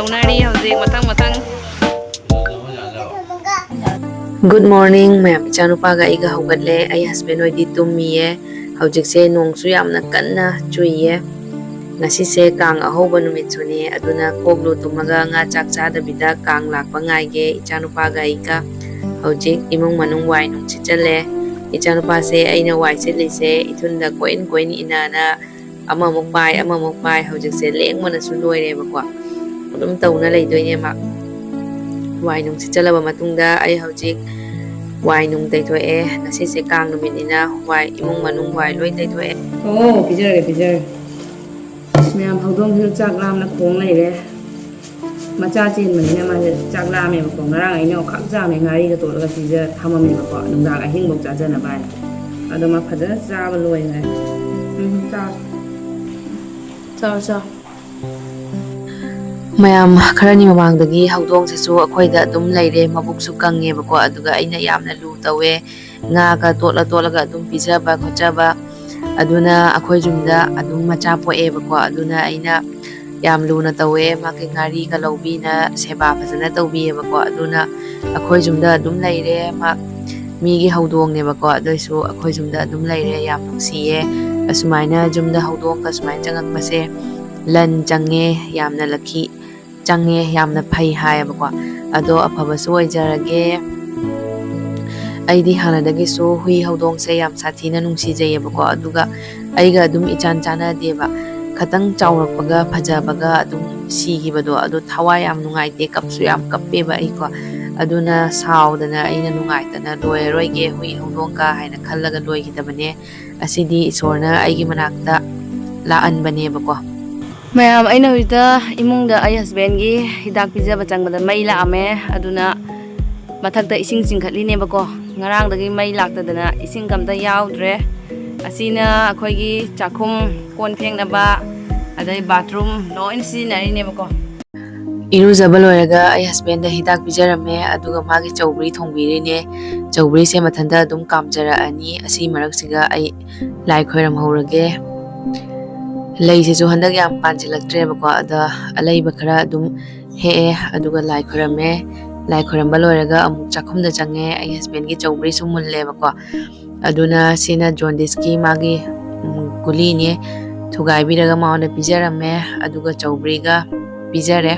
ꯇꯧꯅꯔꯤ ꯍꯧꯖꯤꯛ ꯃꯊꯪ Good morning ma'am ichanupaga iga haugatle ai husband oidi tummiye hojikse nongsu yamna kanna chuiye ngasi se kang ahauba numit suni aduna koklu tumaga nga chak chadabida kang lakpa ngaige ichanupaga iga hojik imung manung wai nung chichale ichanupa se aina wai silise ithunda koin inana amamuk pai hojikse lengmana su loire bakwa adum tauna leidoine ma wai nung chichalaba matungda ai hojik wai nung taitroe ngasi se kang numitnina wai imung manung wai loi taitroe pijare ma'am हौदों चाक लामना खोंग लेरे मचा चेन मनina मा चाक लामे बको ngarang aino khak jame ngari ga tolga pija thamami bako nungda ga hing bok jajana bai ado ma phada jaba loi ngai cha mayam kharani mamangdagi haudong se chu akhoida adum leire mabuk su kange bako aduga aina yamna lu tawe nga ga totla ga adum pijaba khochaba aduna akhoi jumda adum macha poe bako aduna aina yam luna tawe ma ke ngari ga lobina seba phajana tawbi bako aduna akhoi jumda adum leire ma mi gi haudong ne bako adoisu akhoi jumda adum leire yam nungsiye asumaina jumda haudong ka sumai changak mase lan change yamna lakhi change yamna phai hai bako ado aphabasu oijarage aidi hanadagi so hui haudong se yam sathina nungsi jaye bako aduga aiga adum ichan chana deba khatang chawrakpaga phajabaga adum sigibado adu thawa yam nungaite kapsu yam kappe ba aiko aduna saudana aina nungaitana loiroige hui haudong ka haina khallaga loigidabane asidi Eshorna aigi manakta la anbane bako ma'am अना हुईता इमुंग आई husband की हिदाक पीजब चंगबद मई लामे अदुना मथक्ता इसिंग चिंखटलिनेबको ngarangdagi mai laktadana ising kamta yaudre asina akhoi chakhum kon phengnaba adai bathroom loin sinarine iru jabal oraga ai husband da hidak bijarame aduga magi chawbri thongbirine chawbri se mathanda adum kamjara ani asi marak siga ai lai khoiram horage lei se ju handak yam panchilaktre bako ada alai bakhara adum he aduga lai khorame lai khoramba loiraga amuk chakhumda change ai husband gi chawbri su mulle bako aduna sina jaundice ki magi guli ne thugai biraga mauna pijarame aduga chawbri ga pijare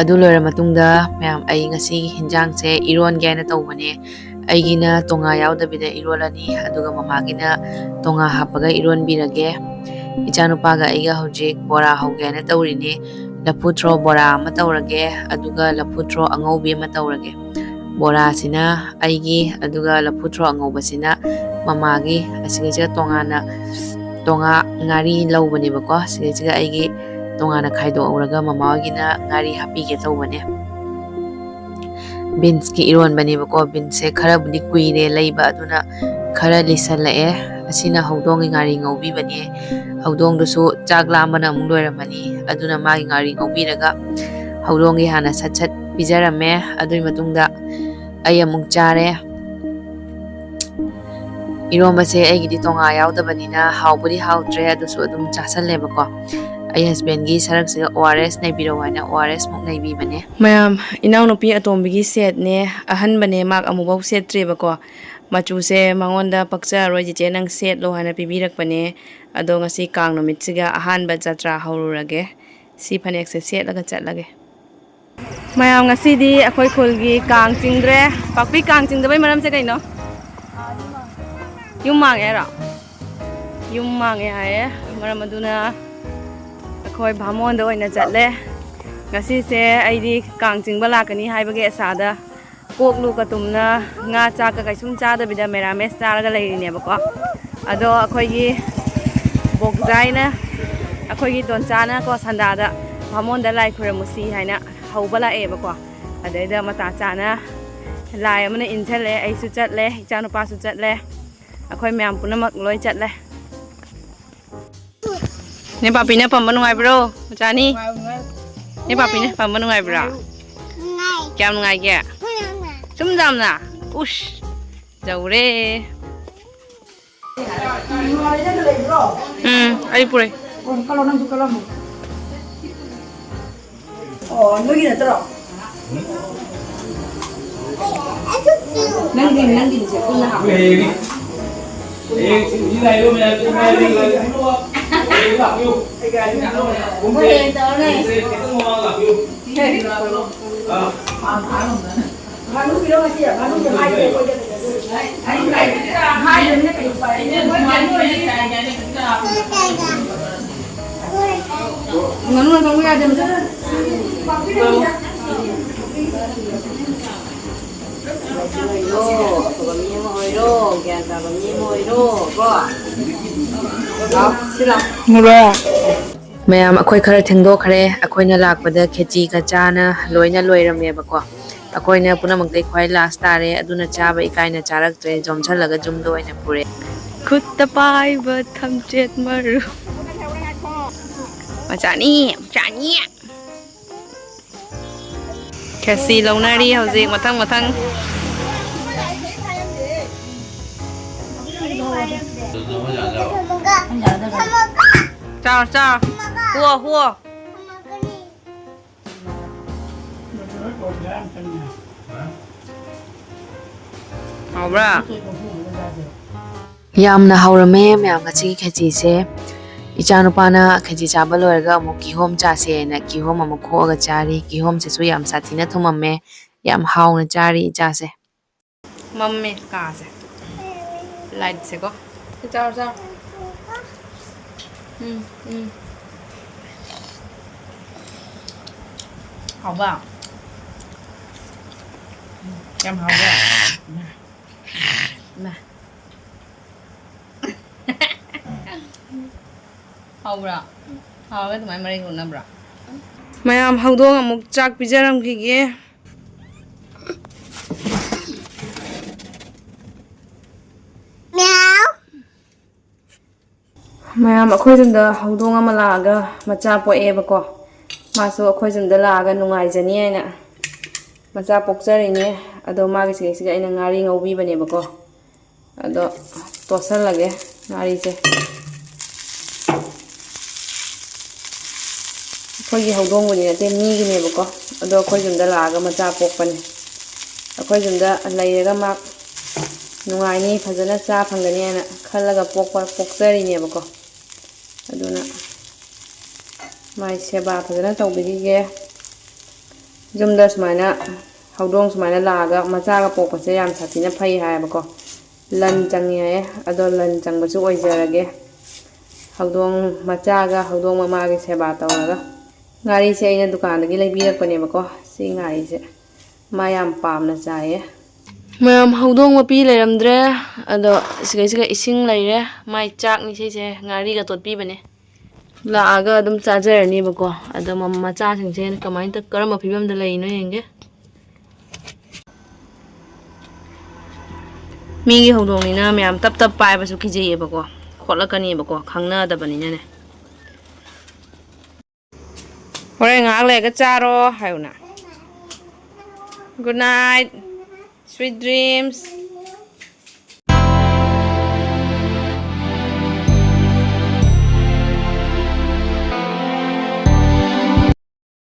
adu loira matungda ma'am ai ngasi hinjang se iron gaina tawbane aigina tonga yaudabida irolani aduga mamagina tonga hapaga iron birage ichanupaga aiga hojik bora hogena tawrini laputro bora ama tawrage aduga laputro angaubi ama tawrage bora sina aigi aduga laputro angauba sina mamagi asiga tonga ngari lawbane bako asiga aigi tonga na khaido auraga mamagina ngari happy ge tawbane beans ki iron bane bako beans se khara budi kuire leiba aduna khara lisalae asina haudong ngari ngaubi bane haudong du su chakla mana mung loiramani aduna magi ngari ngaubi raga haudong gi hana sat pijarame adui matungda ai amung chare iromba se aigi di tonga yaudabani na haubudi hautre adusu adum chasalle bako ai husband gi sarak siga ORS nei birawana ORS muk nei bi bane ma'am इनाउ नुपी अतोम्बी की सेट ने अहन बने माक अमुबाव set ट्रेबको मचू से मंगोंदा पक्चा रोय जिचे नंग सेट लो हाना पिबिरक बने अदो ngasi कांग नुमित सिगा अहान बा जत्रा हौरुरगे सी फनेक से सेट लगा चटलगे मैम ngasi दी अखोय खुलगी कांग चिंगद्रे पापी कांग चिंगदबै मरम से कइनो युम मांगे रा युम मांगे हाय मरम अदुना अखोय भामोंदा ओइना चटले ngasi se aidi kang chingba lakani haibage asada koklu ka tumna nga cha ka kaisum cha da bida merames charaga leirine bako ado akhoi gi bokjaina akhoi gi don chana ko sanda da bhamon da lai khuramusi haina haubala e bako adai da mata chana lai amana inchale ai su chatle ichanu pa su chatle akhoi myam punamak loi chatle ne papi ne pam nungai bro chani Ni papi ni pam nungai bra. Kya nungai kya? Sum jam na. Ush. Jauh re. Ayo pure. 너기 나더라. 랭딩 이제 끝나. Như này luôn mẹ đi là cái luôn. Cái gặp yêu. Cũng thế. Cái ngon gặp yêu. Mà lúc đó gì à? Mà lúc đó hai đứa coi được. Hai đứa này phải ngắn luôn không nghe được chứ. mayam akhoi khara thengdo khare akhoina lakpada khechi ka chana loina loirame bako akhoina punamak dei khwai last tare aduna chaba ikaina charak tre jom chalaga jum loina pure khutta pai ba thamchet maru machani khesi launari hauji mathang chào hua hauba yamna haurame myam ga chi khechi se ichanupana khechi chaba loiraga amuk kihom cha se na kihom amuk kho ga chari kihom se su yam sathina thumamme yam hauna chari cha se mamme ka se light se ko chào Ahauba em Ahauba nè Ahauba Ahauba tụi mày mày còn nằm mayam hawdong amuk chak pijaram kige mayam akhoi jumda hawdong ama laaga macha poe bako maso akhoi jumda laaga nungai jani aina macha pokchari ne ado magi siga aina ngari ngaubi bane bako ado tosal lage ngari se akhoi hawdong bani ate mi gi ne bako ado akhoi jumda laaga macha pokpane akhoi jumda lairaga mak nungai ni phajana cha phangani aina khallaga pokchari ne bako aduna mai seba phajana tawbige jumda sumaina hawdong sumaina laga macha ga pokpase yam sathina phai hai bako lan changi hai ado lan changbasu oijarage hawdong macha ga hawdong mama ge seba tawraga ngari se aina dukan dagi leibirakpane bako si ngari se mayam pamna chaye mayam hawdong mapi leiramdre ado siga ising leire mai chak ni se ngari ga totpi bane laaga adum chajarani bako ado mamma cha singse kamai ta karama phibam da leino henge migi hawdong ni na mayam tap pai basu kije bako khotlakani bako khangna da bani ne hore ngak le ga charo hayuna good night sweet dreams